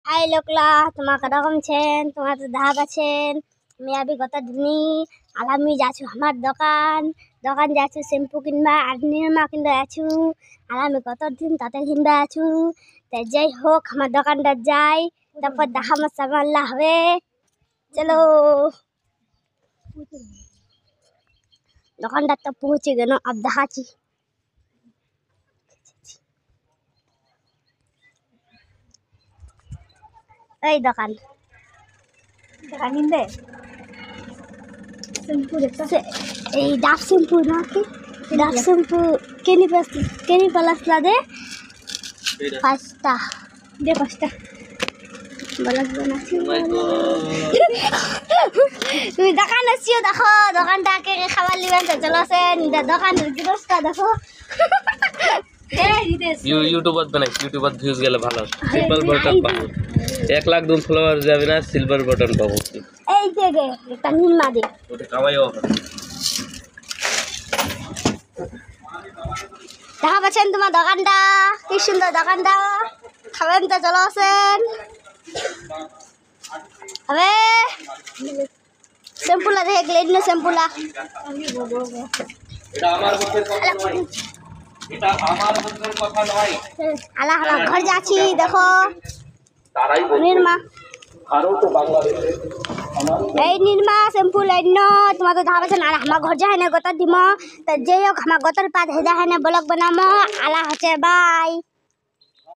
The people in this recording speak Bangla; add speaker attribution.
Speaker 1: हाय लोकला तुम्हारा रकम छेन तुम्हारा धाब आछेन मैं अभी गत दिनी आलामी जाछु हमार दकान दकान जाछु शैम्पू किनबा আর নিরমা কিনবা আছু আলামি গত দিন তাতে কিনবা আছু তাই যাই হোক আমার দোকানটা যাই তারপর দেখা আমার সামাল্লা হবে চলো দোকানটা তো পৌঁছে গেল अब দেখাচ্ছি এই দোকান দোকান নিন্দে शैम्पू देखते এই ডাব शैम्पू না কি ডাব शैम्पू কেনি পালাসলা দে পাঁচটা দে পাঁচটা বলাস বানাছি তুমি দোকান আসিও দেখো দোকানটা কে খাবার লিবেন তো চলো সেন দোকানের গৃহস্থ দেখো
Speaker 2: यूट्यूबर बनाई यूट्यूबर व्यूज गेले ভালো সিলভার বাটন পাবো 1 লাখ 2 ফলোয়ার যাবে না সিলভার বাটন পাবো
Speaker 1: এই যে একটা নিমা দে
Speaker 2: ওটা কামাইও
Speaker 1: দেখা পাচ্ছেন তোমার দোকানটা কি সুন্দর দোকানটা খাবেন তো চলো আসেন হবে শ্যাম্পুলা দেখলে না শ্যাম্পুলা
Speaker 2: এটা আমার বন্ধের কথা নয় এটা আমার বন্ধের কথা নয়
Speaker 1: আলা আলা ঘর যাচ্ছি দেখো
Speaker 2: তারাই
Speaker 1: নির্মা
Speaker 2: আরো তো বাংলাদেশে
Speaker 1: এই নির্মা শ্যাম্পু লাইন তোমার তো ধাবা আছে না আমার ঘর যায় না গত দিম তো যে হোক আমার গতর পাত হেদা হয় না ব্লগ বানামো আলা হচ্ছে বাই।